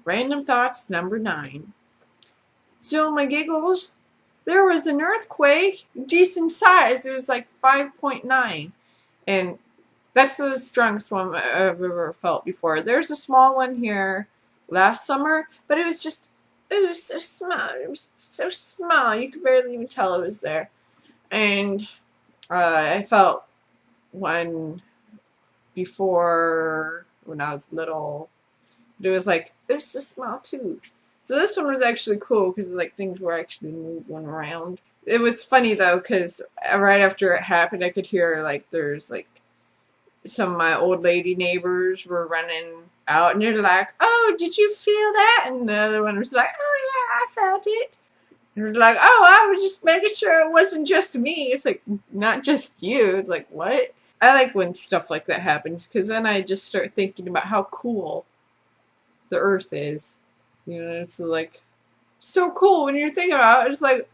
Random thoughts number 9. So my giggles, there was an earthquake, decent size. It was like 5.9. And that's the strongest one I've ever felt before. There's a small one here last summer, but it was so small. It was so small. You could barely even tell it was there. And I felt one before when I was little. But it was so small too. So this one was actually cool because like things were actually moving around. It was funny though because right after it happened, I could hear like there's like some of my old lady neighbors were running out and they're like, "Oh, did you feel that?" And the other one was like, "Oh yeah, I felt it." And they're like, "Oh, I was just making sure it wasn't just me." It's like, not just you. It's like, what? I like when stuff like that happens because then I just start thinking about how cool the earth is. You know, it's like so cool when you're thinking about it. It's like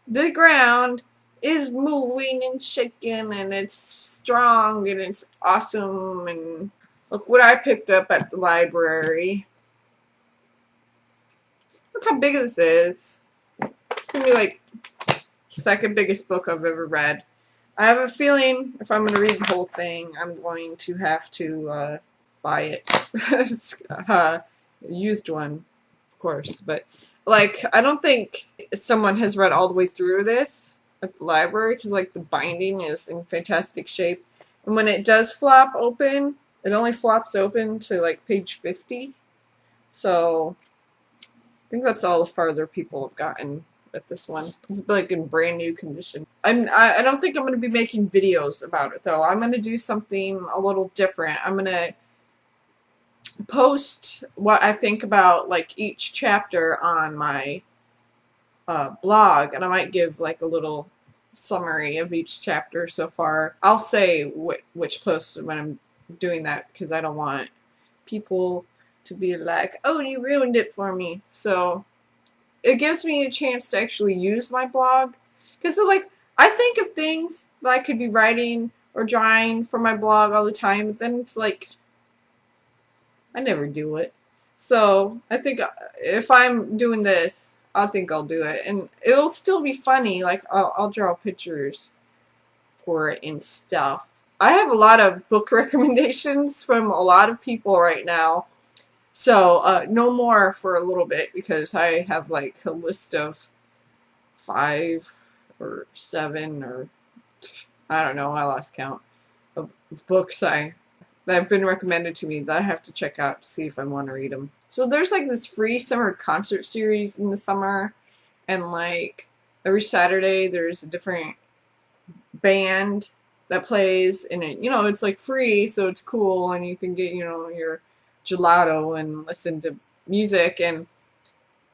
the ground is moving and shaking and it's strong and it's awesome. And look what I picked up at the library. Look how big this is. It's gonna be like the second biggest book I've ever read. I have a feeling if I'm gonna read the whole thing, I'm going to have to buy it. It's a used one, of course, but like I don't think someone has read all the way through this at the library because like the binding is in fantastic shape, and when it does flop open, it only flops open to like page 50. So I think that's all the farther people have gotten with this one. It's like in brand new condition. I don't think I'm going to be making videos about it though. I'm going to do something a little different. I'm going to post what I think about like each chapter on my blog, and I might give like a little summary of each chapter so far. I'll say which post when I'm doing that because I don't want people to be like, "Oh, you ruined it for me." So it gives me a chance to actually use my blog because like I think of things that I could be writing or drawing for my blog all the time, but then it's like I never do it. So I think if I'm doing this, I think I'll do it, and it'll still be funny. Like I'll draw pictures for it and stuff. I have a lot of book recommendations from a lot of people right now. So no more for a little bit because I have like a list of 5 or 7 or I don't know. I lost count of books that have been recommended to me that I have to check out to see if I want to read them. So there's like this free summer concert series in the summer, and like every Saturday there's a different band that plays, and it, you know, it's like free, so it's cool, and you can get, you know, your gelato and listen to music. And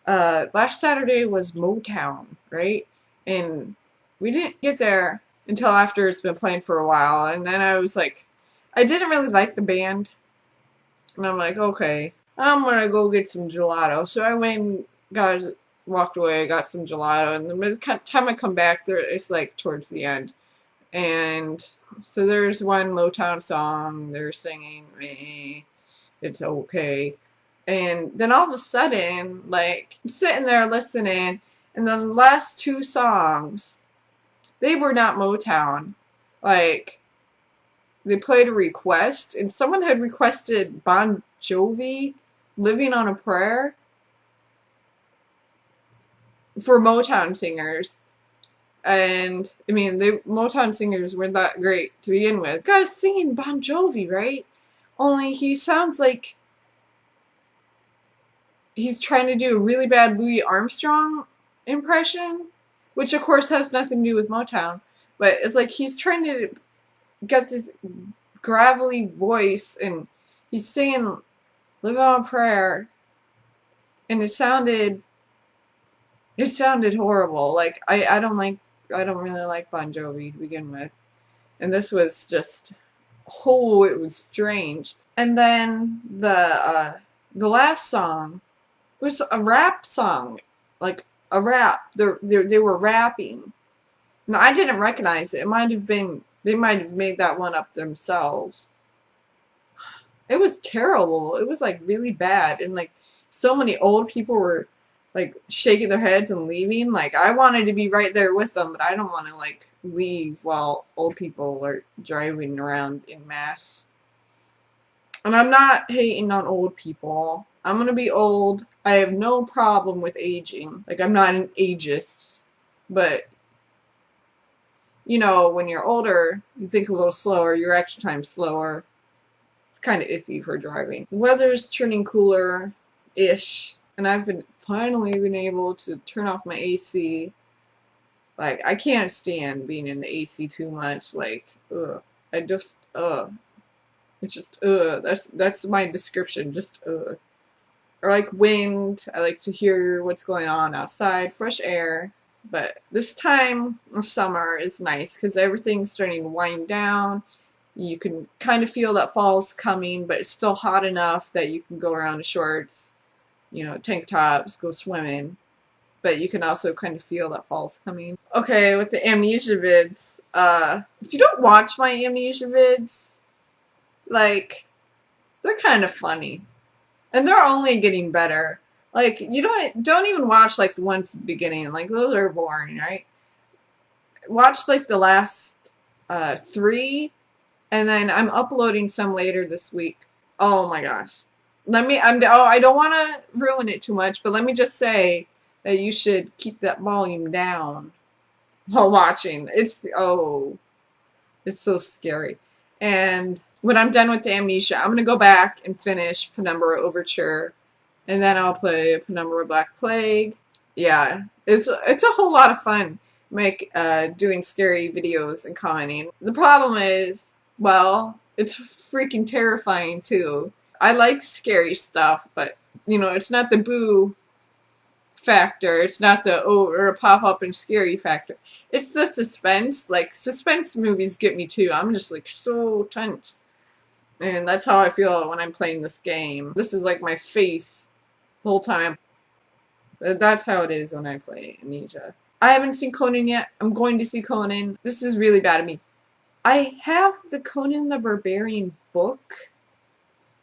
last Saturday was Motown, right? And we didn't get there until after it's been playing for a while, and then I was like, I didn't really like the band, and I'm like, okay, I'm gonna go get some gelato. So I went and walked away, got some gelato, and by the time I come back, it's like towards the end. And so there's one Motown song they're singing, it's okay. And then all of a sudden, like, I'm sitting there listening, and the last 2 songs, they were not Motown. Like, they played a request, and someone had requested Bon Jovi, Living on a Prayer, for Motown singers. And, I mean, the Motown singers weren't that great to begin with. The guy's singing Bon Jovi, right? Only he sounds like he's trying to do a really bad Louis Armstrong impression, which of course has nothing to do with Motown. But it's like he's trying to get this gravelly voice, and he's singing "Live on a Prayer," and it sounded horrible. Like I don't really like Bon Jovi to begin with, and this was just, oh, it was strange. And then the last song was a rap song, like a rap. They were rapping. No, I didn't recognize it. It might have been, they might have made that one up themselves. It was terrible. It was like really bad, and like so many old people were like shaking their heads and leaving. Like I wanted to be right there with them, but I don't want to like leave while old people are driving around in mass. And I'm not hating on old people. I'm gonna be old. I have no problem with aging. Like I'm not an ageist, but you know, when you're older, you think a little slower. Your reaction time's slower. It's kind of iffy for driving. The weather's turning cooler-ish, and I've been finally been able to turn off my AC. Like, I can't stand being in the AC too much. Like, ugh. I just, ugh. It's just, ugh. That's my description. Just, ugh. I like wind. I like to hear what's going on outside. Fresh air. But this time of summer is nice because everything's starting to wind down. You can kind of feel that fall's coming, but it's still hot enough that you can go around in shorts, you know, tank tops, go swimming. But you can also kind of feel that fall's coming. Okay, with the amnesia vids, if you don't watch my amnesia vids, like, they're kind of funny. And they're only getting better. Like, you don't even watch, like, the ones at the beginning. Like, those are boring, right? Watch, like, the last, 3, and then I'm uploading some later this week. Oh my gosh. I don't want to ruin it too much, but let me just say that you should keep that volume down while watching. It's so scary. And when I'm done with the amnesia, I'm going to go back and finish Penumbra Overture, and then I'll play Penumbra Black Plague. Yeah, it's a whole lot of fun doing scary videos and commenting. The problem is, well, it's freaking terrifying too. I like scary stuff, but you know, it's not the boo factor. It's not the or pop up and scary factor. It's the suspense. Like suspense movies get me too. I'm just like so tense. And that's how I feel when I'm playing this game. This is like my face the whole time. That's how it is when I play Amnesia. I haven't seen Conan yet. I'm going to see Conan. This is really bad of me. I have the Conan the Barbarian book,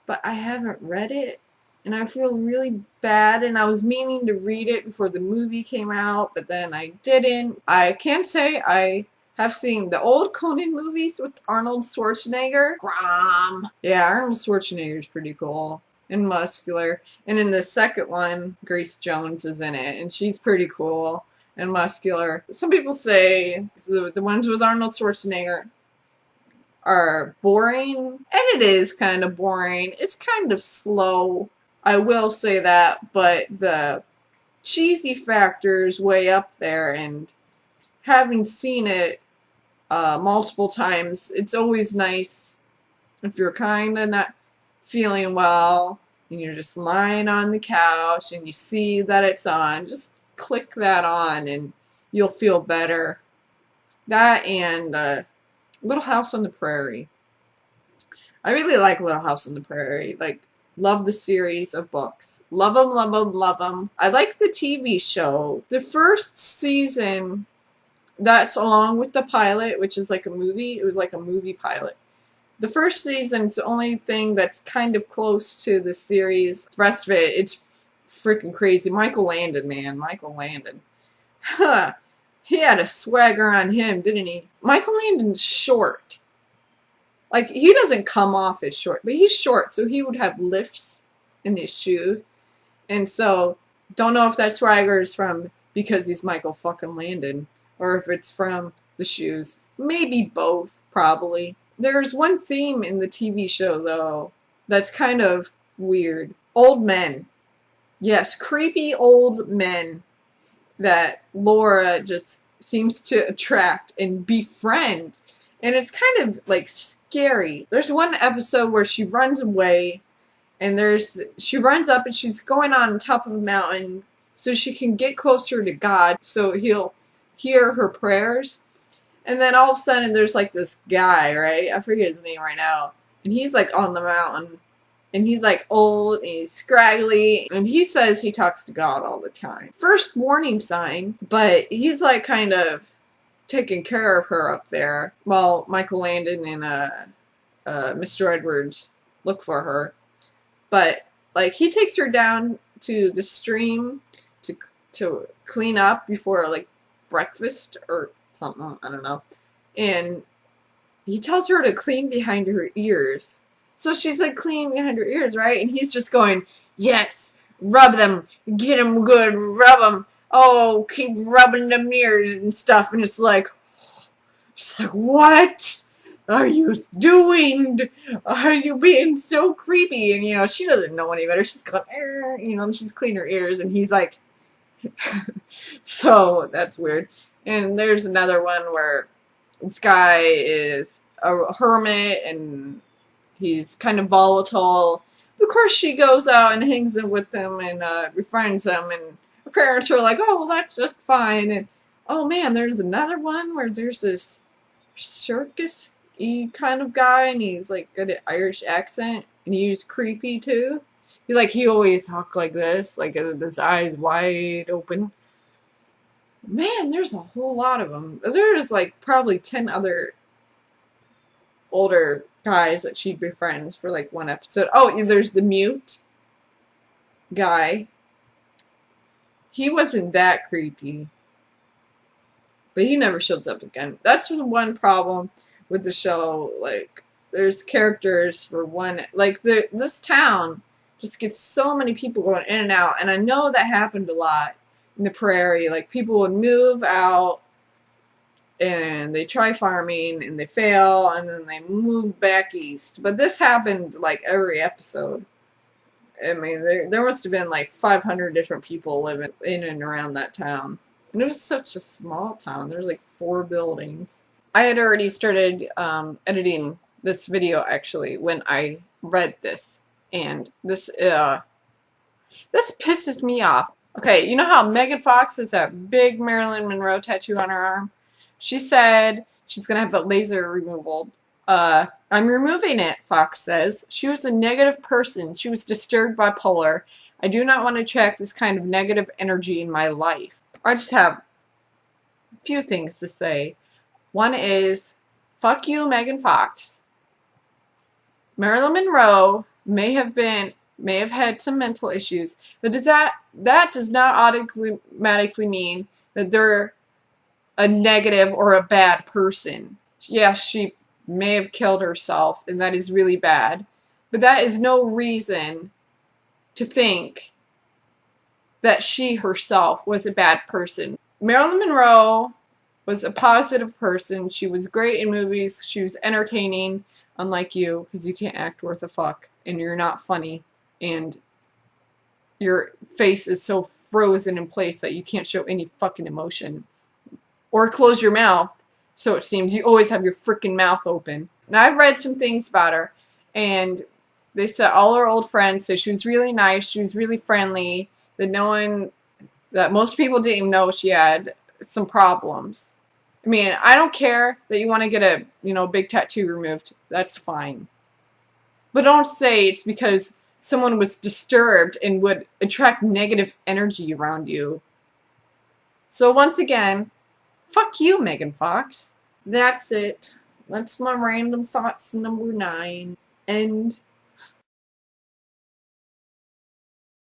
but I haven't read it. And I feel really bad, and I was meaning to read it before the movie came out, but then I didn't. I can say I have seen the old Conan movies with Arnold Schwarzenegger. Grom. Yeah, Arnold Schwarzenegger's pretty cool and muscular. And in the second one, Grace Jones is in it, and she's pretty cool and muscular. Some people say the ones with Arnold Schwarzenegger are boring, and it is kind of boring. It's kind of slow, I will say that, but the cheesy factor is way up there, and having seen it multiple times, it's always nice if you're kind of not feeling well and you're just lying on the couch and you see that it's on, just click that on and you'll feel better. That and Little House on the Prairie. I really like Little House on the Prairie. Like, love the series of books. Love them, love them, love them. I like the TV show. The first season, that's along with the pilot, which is like a movie. It was like a movie pilot. The first season's the only thing that's kind of close to the series. The rest of it, it's freaking crazy. Michael Landon, man. Michael Landon. Huh. He had a swagger on him, didn't he? Michael Landon's short. Like, he doesn't come off as short, but he's short, so he would have lifts in his shoe. And so, don't know if that swagger is from because he's Michael fucking Landon, or if it's from the shoes. Maybe both, probably. There's one theme in the TV show, though, that's kind of weird. Old men. Yes, creepy old men that Laura just seems to attract and befriend. And it's kind of, like, scary. There's one episode where she runs away, and she runs up and she's going on top of the mountain so she can get closer to God so he'll hear her prayers. And then all of a sudden there's, like, this guy, right? I forget his name right now. And he's, like, on the mountain. And he's, like, old, and he's scraggly, and he says he talks to God all the time. First warning sign, but he's, like, kind of taking care of her up there while Michael Landon and Mr. Edwards look for her. But like he takes her down to the stream to clean up before like breakfast or something, I don't know. And he tells her to clean behind her ears. So she's like cleaning behind her ears, right? And he's just going, yes, rub them, get them good, rub them. Oh, keep rubbing them ears and stuff. And it's like, what are you doing? Are you being so creepy? And, you know, she doesn't know any better. She's going, you know, and she's cleaning her ears. And he's like, so that's weird. And there's another one where this guy is a hermit and he's kind of volatile. Of course, she goes out and hangs with him and befriends him. And her parents are like, oh, well, that's just fine. And oh man, there's another one where there's this circus-y kind of guy, and he's like got an Irish accent, and he's creepy too. He always talk like this, like with his eyes wide open. Man, there's a whole lot of them. There's like probably 10 other older guys that she befriends for like one episode. Oh, there's the mute guy. He wasn't that creepy, but he never shows up again. That's the one problem with the show. Like, there's characters for one. Like, this town just gets so many people going in and out, and I know that happened a lot in the prairie. Like, people would move out, and they try farming, and they fail, and then they move back east. But this happened, like, every episode. I mean, there must have been, like, 500 different people living in and around that town. And it was such a small town. There's like 4 buildings. I had already started editing this video, actually, when I read this. And this pisses me off. Okay, you know how Megan Fox has that big Marilyn Monroe tattoo on her arm? She said she's going to have a laser removal. I'm removing it, Fox says. She was a negative person. She was disturbed bipolar. I do not want to attract this kind of negative energy in my life. I just have a few things to say. One is, fuck you, Megan Fox. Marilyn Monroe may have had some mental issues, but that does not automatically mean that they're a negative or a bad person. Yes, she may have killed herself, and that is really bad, but that is no reason to think that she herself was a bad person. Marilyn Monroe was a positive person. She was great in movies. She was entertaining, unlike you, because you can't act worth a fuck, and you're not funny, and your face is so frozen in place that you can't show any fucking emotion. Or close your mouth, so it seems. You always have your freaking mouth open. Now, I've read some things about her, and they said all her old friends said she was really nice, she was really friendly, that most people didn't even know she had some problems. I mean, I don't care that you want to get a, big tattoo removed. That's fine. But don't say it's because someone was disturbed and would attract negative energy around you. So once again, fuck you, Megan Fox. That's it. That's my random thoughts number 9. End.